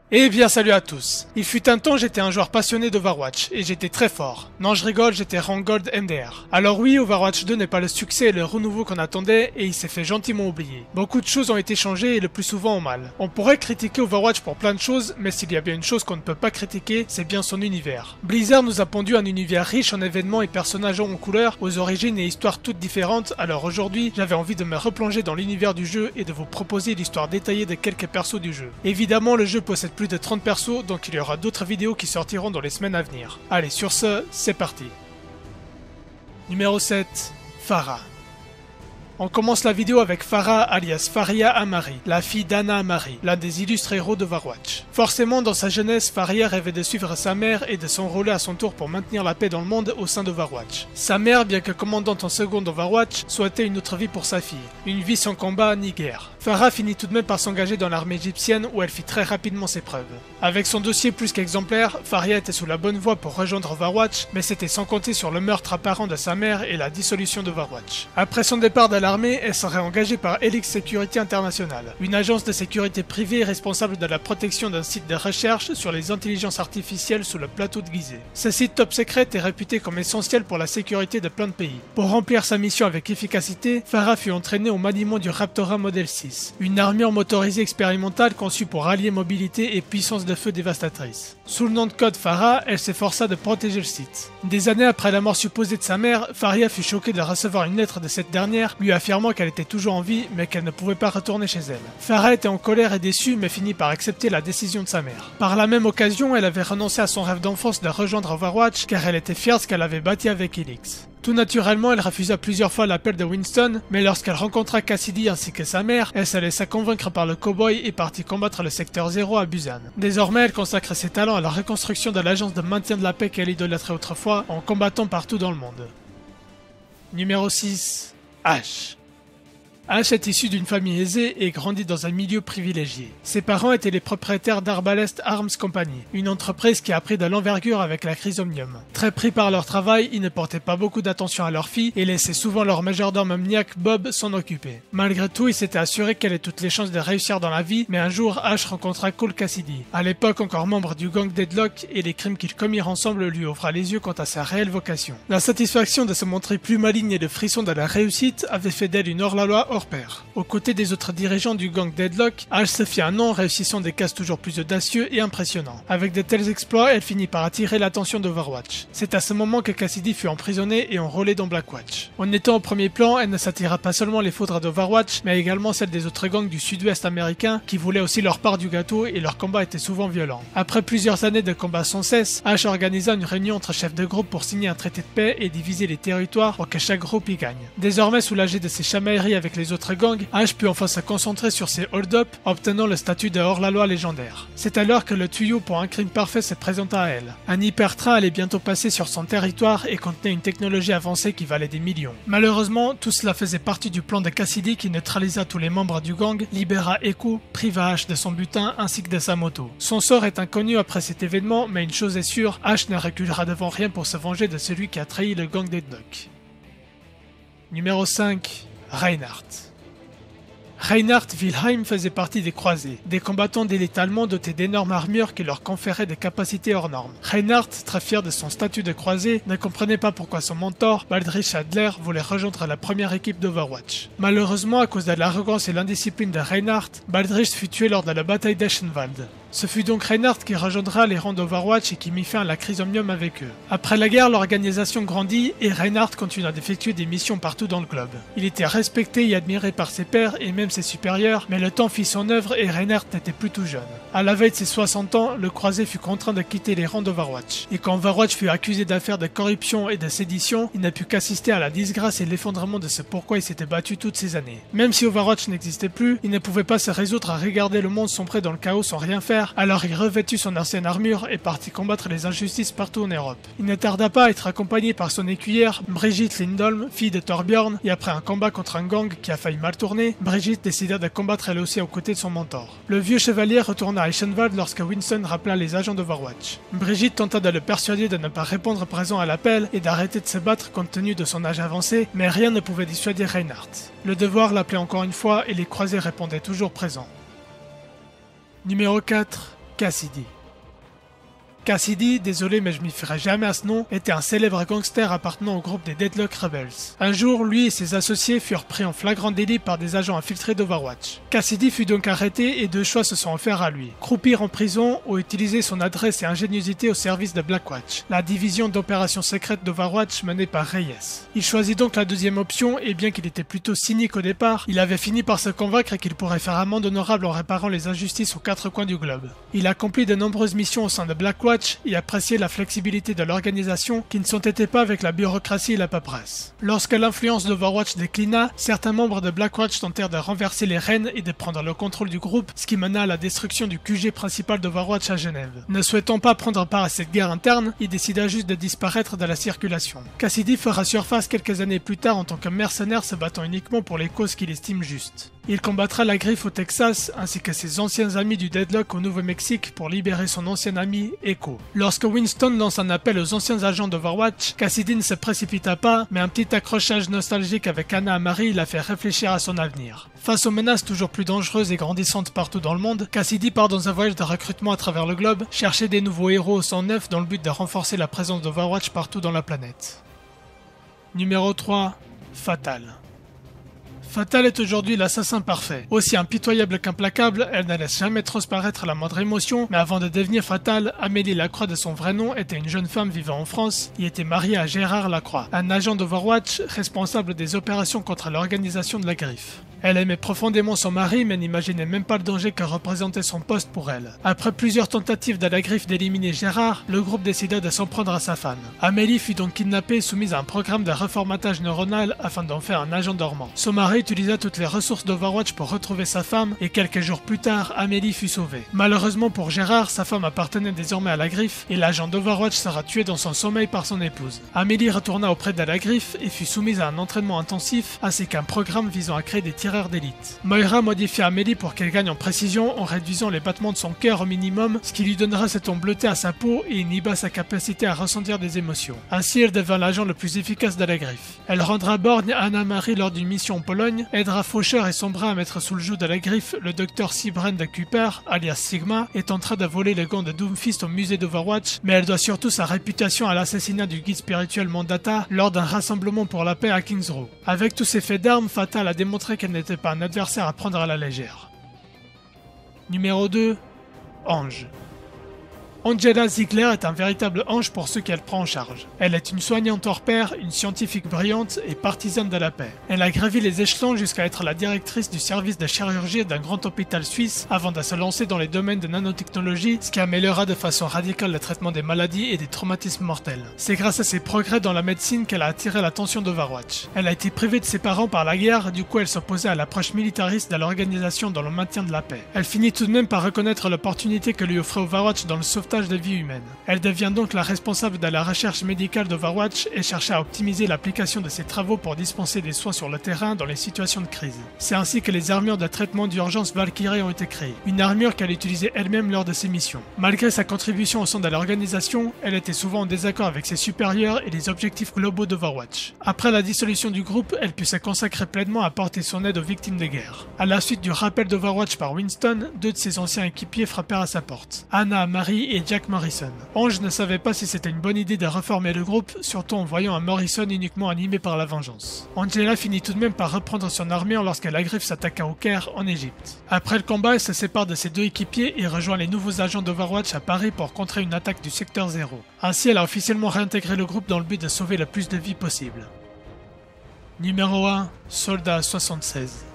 Eh bien salut à tous. Il fut un temps j'étais un joueur passionné d'Overwatch et j'étais très fort. Non je rigole, j'étais rank gold MDR. Alors oui, Overwatch 2 n'est pas le succès et le renouveau qu'on attendait et il s'est fait gentiment oublier. Beaucoup de choses ont été changées et le plus souvent en mal. On pourrait critiquer Overwatch pour plein de choses, mais s'il y a bien une chose qu'on ne peut pas critiquer, c'est bien son univers. Blizzard nous a pondu un univers riche en événements et personnages en couleurs, aux origines et histoires toutes différentes, alors aujourd'hui j'avais envie de me replonger dans l'univers du jeu et de vous proposer l'histoire détaillée de quelques persos du jeu. Évidemment le jeu possède plus de 30 persos, donc il y aura d'autres vidéos qui sortiront dans les semaines à venir. Allez, sur ce, c'est parti. Numéro 7. Pharah. On commence la vidéo avec Pharah alias Faria Amari, la fille d'Anna Amari, l'un des illustres héros d'Overwatch. Forcément, dans sa jeunesse, Faria rêvait de suivre sa mère et de s'enrôler à son tour pour maintenir la paix dans le monde au sein d'Overwatch. Sa mère, bien que commandante en seconde d'Overwatch, souhaitait une autre vie pour sa fille, une vie sans combat ni guerre. Pharah finit tout de même par s'engager dans l'armée égyptienne où elle fit très rapidement ses preuves. Avec son dossier plus qu'exemplaire, Faria était sous la bonne voie pour rejoindre Overwatch, mais c'était sans compter sur le meurtre apparent de sa mère et la dissolution d'Overwatch. Après son départ de l'armée, elle serait engagée par Helix Security International, une agence de sécurité privée responsable de la protection d'un site de recherche sur les intelligences artificielles sous le plateau de Gizeh. Ce site top secret est réputé comme essentiel pour la sécurité de plein de pays. Pour remplir sa mission avec efficacité, Pharah fut entraînée au maniement du Raptora Model 6, une armure motorisée expérimentale conçue pour allier mobilité et puissance de feu dévastatrice. Sous le nom de code Pharah, elle s'efforça de protéger le site. Des années après la mort supposée de sa mère, Faria fut choquée de recevoir une lettre de cette dernière lui affirmant qu'elle était toujours en vie mais qu'elle ne pouvait pas retourner chez elle. Pharah était en colère et déçue mais finit par accepter la décision de sa mère. Par la même occasion, elle avait renoncé à son rêve d'enfance de rejoindre Overwatch car elle était fière de ce qu'elle avait bâti avec Helix. Tout naturellement, elle refusa plusieurs fois l'appel de Winston, mais lorsqu'elle rencontra Cassidy ainsi que sa mère, elle se laissa convaincre par le cowboy et partit combattre le secteur 0 à Busan. Désormais, elle consacre ses talents à la reconstruction de l'agence de maintien de la paix qu'elle idolâtrait autrefois en combattant partout dans le monde. Numéro 6. Ash. Ash est issu d'une famille aisée et grandit dans un milieu privilégié. Ses parents étaient les propriétaires d'Arbalest Arms Company, une entreprise qui a pris de l'envergure avec la crise Omnium. Très pris par leur travail, ils ne portaient pas beaucoup d'attention à leur fille et laissaient souvent leur majordome omniaque Bob s'en occuper. Malgré tout, ils s'étaient assurés qu'elle ait toutes les chances de réussir dans la vie, mais un jour Ash rencontra Cole Cassidy, à l'époque encore membre du gang Deadlock, et les crimes qu'ils commirent ensemble lui ouvra les yeux quant à sa réelle vocation. La satisfaction de se montrer plus maligne et le frisson de la réussite avait fait d'elle une hors-la-loi hors pair. Aux côtés des autres dirigeants du gang Deadlock, Ash se fit un nom réussissant des cases toujours plus audacieux et impressionnants. Avec de tels exploits, elle finit par attirer l'attention d'Overwatch. C'est à ce moment que Cassidy fut emprisonnée et enrôlée dans Blackwatch. En étant au premier plan, elle ne s'attira pas seulement les foudres d'Overwatch, mais également celles des autres gangs du sud-ouest américain qui voulaient aussi leur part du gâteau et leurs combats étaient souvent violents. Après plusieurs années de combats sans cesse, Ash organisa une réunion entre chefs de groupe pour signer un traité de paix et diviser les territoires pour que chaque groupe y gagne. Désormais soulagée de ses chamailleries avec les autres gangs, Ash put enfin se concentrer sur ses hold-up, obtenant le statut de hors-la-loi légendaire. C'est alors que le tuyau pour un crime parfait se présenta à elle. Un hypertrain allait bientôt passer sur son territoire et contenait une technologie avancée qui valait des millions. Malheureusement, tout cela faisait partie du plan de Cassidy qui neutralisa tous les membres du gang, libéra Echo, priva Ash de son butin ainsi que de sa moto. Son sort est inconnu après cet événement, mais une chose est sûre, Ash ne reculera devant rien pour se venger de celui qui a trahi le gang Deadlock. Numéro 5. Reinhardt. Reinhardt Wilhelm faisait partie des croisés, des combattants d'élite allemands dotés d'énormes armures qui leur conféraient des capacités hors normes. Reinhardt, très fier de son statut de croisé, ne comprenait pas pourquoi son mentor, Baldrich Adler, voulait rejoindre la première équipe d'Overwatch. Malheureusement, à cause de l'arrogance et l'indiscipline de Reinhardt, Baldrich fut tué lors de la bataille d'Eschenwald. Ce fut donc Reinhardt qui rejoindra les rangs d'Overwatch et qui mit fin à la crise Omnium avec eux. Après la guerre, l'organisation grandit et Reinhardt continua d'effectuer des missions partout dans le globe. Il était respecté et admiré par ses pairs et même ses supérieurs, mais le temps fit son œuvre et Reinhardt n'était plus tout jeune. À la veille de ses 60 ans, le croisé fut contraint de quitter les rangs d'Overwatch. Et quand Overwatch fut accusé d'affaires de corruption et de sédition, il n'a pu qu'assister à la disgrâce et l'effondrement de ce pourquoi il s'était battu toutes ces années. Même si Overwatch n'existait plus, il ne pouvait pas se résoudre à regarder le monde sombrer dans le chaos sans rien faire, alors il revêtut son ancienne armure et partit combattre les injustices partout en Europe. Il ne tarda pas à être accompagné par son écuyère, Brigitte Lindholm, fille de Torbjorn, et après un combat contre un gang qui a failli mal tourner, Brigitte décida de combattre elle aussi aux côtés de son mentor. Le vieux chevalier retourna à Eschenwald lorsque Winston rappela les agents d'Overwatch. Brigitte tenta de le persuader de ne pas répondre présent à l'appel et d'arrêter de se battre compte tenu de son âge avancé, mais rien ne pouvait dissuader Reinhardt. Le devoir l'appelait encore une fois et les croisés répondaient toujours présents. Numéro 4. Cassidy. Cassidy, désolé mais je m'y ferai jamais à ce nom, était un célèbre gangster appartenant au groupe des Deadlock Rebels. Un jour, lui et ses associés furent pris en flagrant délit par des agents infiltrés d'Overwatch. Cassidy fut donc arrêté et deux choix se sont offerts à lui. Croupir en prison ou utiliser son adresse et ingéniosité au service de Blackwatch, la division d'opérations secrètes d'Overwatch menée par Reyes. Il choisit donc la deuxième option et bien qu'il était plutôt cynique au départ, il avait fini par se convaincre qu'il pourrait faire amende honorable en réparant les injustices aux quatre coins du globe. Il accomplit de nombreuses missions au sein de Blackwatch et appréciait la flexibilité de l'organisation qui ne s'entêtait pas avec la bureaucratie et la paperasse. Lorsque l'influence d'Overwatch déclina, certains membres de Blackwatch tentèrent de renverser les rênes et de prendre le contrôle du groupe, ce qui mena à la destruction du QG principal d'Overwatch à Genève. Ne souhaitant pas prendre part à cette guerre interne, il décida juste de disparaître de la circulation. Cassidy fera surface quelques années plus tard en tant que mercenaire se battant uniquement pour les causes qu'il estime justes. Il combattra la Griffe au Texas ainsi que ses anciens amis du Deadlock au Nouveau-Mexique pour libérer son ancien ami Echo. Lorsque Winston lance un appel aux anciens agents d'Overwatch, Cassidy ne se précipita pas, mais un petit accrochage nostalgique avec Anna Amari l'a fait réfléchir à son avenir. Face aux menaces toujours plus dangereuses et grandissantes partout dans le monde, Cassidy part dans un voyage de recrutement à travers le globe, chercher des nouveaux héros au sang neuf dans le but de renforcer la présence d'Overwatch partout dans la planète. Numéro 3. Fatal. Fatal est aujourd'hui l'assassin parfait. Aussi impitoyable qu'implacable, elle ne laisse jamais transparaître la moindre émotion, mais avant de devenir Fatal, Amélie Lacroix de son vrai nom était une jeune femme vivant en France et était mariée à Gérard Lacroix, un agent d'Overwatch responsable des opérations contre l'organisation de la Griffe. Elle aimait profondément son mari mais n'imaginait même pas le danger que représentait son poste pour elle. Après plusieurs tentatives de la Griffe d'éliminer Gérard, le groupe décida de s'en prendre à sa femme. Amélie fut donc kidnappée et soumise à un programme de reformatage neuronal afin d'en faire un agent dormant. Son mari utilisa toutes les ressources d'Overwatch pour retrouver sa femme et quelques jours plus tard, Amélie fut sauvée. Malheureusement pour Gérard, sa femme appartenait désormais à la Griffe et l'agent d'Overwatch sera tué dans son sommeil par son épouse. Amélie retourna auprès de la Griffe et fut soumise à un entraînement intensif ainsi qu'un programme visant à créer des tireurs d'élite. Moira modifia Amélie pour qu'elle gagne en précision en réduisant les battements de son cœur au minimum, ce qui lui donnera ce ton bleuté à sa peau et inhiba sa capacité à ressentir des émotions. Ainsi, elle devint l'agent le plus efficace de la Griffe. Elle rendra borgne Anna Marie lors d'une mission en Pologne, aidera Faucheur et son bras à mettre sous le joug de la Griffe le docteur Sybren de Cooper, alias Sigma, est en train de voler les gants de Doomfist au musée d'Overwatch, mais elle doit surtout sa réputation à l'assassinat du guide spirituel Mandata lors d'un rassemblement pour la paix à Kings Row. Avec tous ses faits d'armes, Fatal a démontré qu'elle n'était pas un adversaire à prendre à la légère. Numéro 2. Ange. Angela Ziegler est un véritable ange pour ceux qu'elle prend en charge. Elle est une soignante hors pair, une scientifique brillante et partisane de la paix. Elle a gravi les échelons jusqu'à être la directrice du service de chirurgie d'un grand hôpital suisse avant de se lancer dans les domaines de nanotechnologie, ce qui améliorera de façon radicale le traitement des maladies et des traumatismes mortels. C'est grâce à ses progrès dans la médecine qu'elle a attiré l'attention d'Overwatch. Elle a été privée de ses parents par la guerre, du coup elle s'opposait à l'approche militariste de l'organisation dans le maintien de la paix. Elle finit tout de même par reconnaître l'opportunité que lui offrait Overwatch dans le sauvetage de vie humaine. Elle devient donc la responsable de la recherche médicale d'Overwatch et cherche à optimiser l'application de ses travaux pour dispenser des soins sur le terrain dans les situations de crise. C'est ainsi que les armures de traitement d'urgence Valkyrie ont été créées, une armure qu'elle utilisait elle-même lors de ses missions. Malgré sa contribution au sein de l'organisation, elle était souvent en désaccord avec ses supérieurs et les objectifs globaux d'Overwatch. Après la dissolution du groupe, elle put se consacrer pleinement à porter son aide aux victimes de guerre. À la suite du rappel d'Overwatch par Winston, deux de ses anciens équipiers frappèrent à sa porte, Anna Marie et Jack Morrison. Ange ne savait pas si c'était une bonne idée de reformer le groupe, surtout en voyant un Morrison uniquement animé par la vengeance. Angela finit tout de même par reprendre son armure lorsque la Griffe s'attaqua au Caire, en Égypte. Après le combat, elle se sépare de ses deux équipiers et rejoint les nouveaux agents d'Overwatch à Paris pour contrer une attaque du secteur 0. Ainsi, elle a officiellement réintégré le groupe dans le but de sauver le plus de vies possible. Numéro 1. Soldat 76.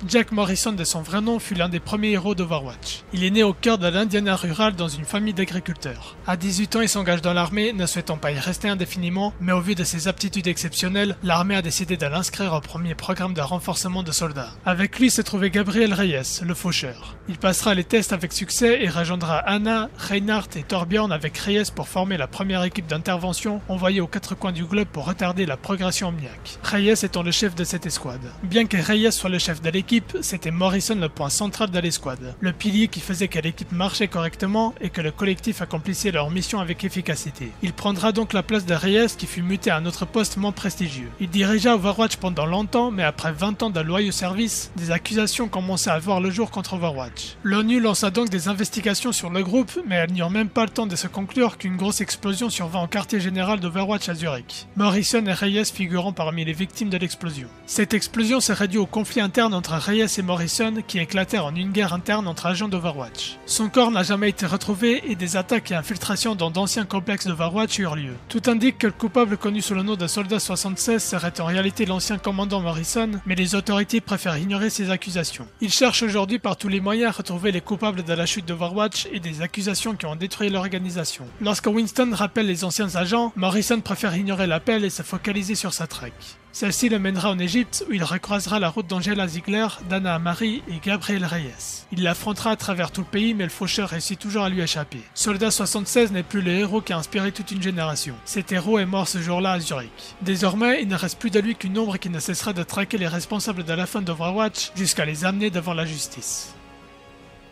Jack Morrison de son vrai nom fut l'un des premiers héros d'Overwatch. Il est né au cœur de l'Indiana rural dans une famille d'agriculteurs. À 18 ans, il s'engage dans l'armée, ne souhaitant pas y rester indéfiniment, mais au vu de ses aptitudes exceptionnelles, l'armée a décidé de l'inscrire au premier programme de renforcement de soldats. Avec lui se trouvait Gabriel Reyes, le faucheur. Il passera les tests avec succès et rejoindra Anna, Reinhardt et Torbjorn avec Reyes pour former la première équipe d'intervention envoyée aux quatre coins du globe pour retarder la progression omniaque. Reyes étant le chef de cette escouade. Bien que Reyes soit le chef de l'équipe, l'équipe, c'était Morrison le point central de l'escouade, le pilier qui faisait que l'équipe marchait correctement et que le collectif accomplissait leur mission avec efficacité. Il prendra donc la place de Reyes qui fut muté à un autre poste moins prestigieux. Il dirigea Overwatch pendant longtemps, mais après 20 ans de loyaux services, des accusations commençaient à voir le jour contre Overwatch. L'ONU lança donc des investigations sur le groupe, mais elles n'eurent même pas le temps de se conclure qu'une grosse explosion survint au quartier général d'Overwatch à Zurich, Morrison et Reyes figurant parmi les victimes de l'explosion. Cette explosion s'est réduite au conflit interne entre Reyes et Morrison qui éclatèrent en une guerre interne entre agents d'Overwatch. Son corps n'a jamais été retrouvé et des attaques et infiltrations dans d'anciens complexes d'Overwatch eurent lieu. Tout indique que le coupable connu sous le nom de Soldat 76 serait en réalité l'ancien commandant Morrison, mais les autorités préfèrent ignorer ces accusations. Ils cherchent aujourd'hui par tous les moyens à retrouver les coupables de la chute d'Overwatch et des accusations qui ont détruit l'organisation. Lorsque Winston rappelle les anciens agents, Morrison préfère ignorer l'appel et se focaliser sur sa trek. Celle-ci le mènera en Égypte où il recroisera la route d'Angela Ziegler, Dana Amari et Gabriel Reyes. Il l'affrontera à travers tout le pays mais le faucheur réussit toujours à lui échapper. Soldat 76 n'est plus le héros qui a inspiré toute une génération. Cet héros est mort ce jour-là à Zurich. Désormais, il ne reste plus de lui qu'une ombre qui ne cessera de traquer les responsables de la fin d'Overwatch jusqu'à les amener devant la justice.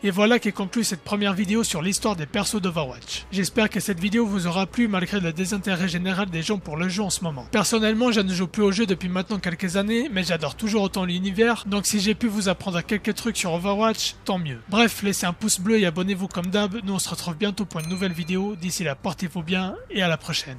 Et voilà qui conclut cette première vidéo sur l'histoire des persos d'Overwatch. J'espère que cette vidéo vous aura plu malgré le désintérêt général des gens pour le jeu en ce moment. Personnellement, je ne joue plus au jeu depuis maintenant quelques années, mais j'adore toujours autant l'univers, donc si j'ai pu vous apprendre quelques trucs sur Overwatch, tant mieux. Bref, laissez un pouce bleu et abonnez-vous comme d'hab, nous on se retrouve bientôt pour une nouvelle vidéo, d'ici là portez-vous bien et à la prochaine.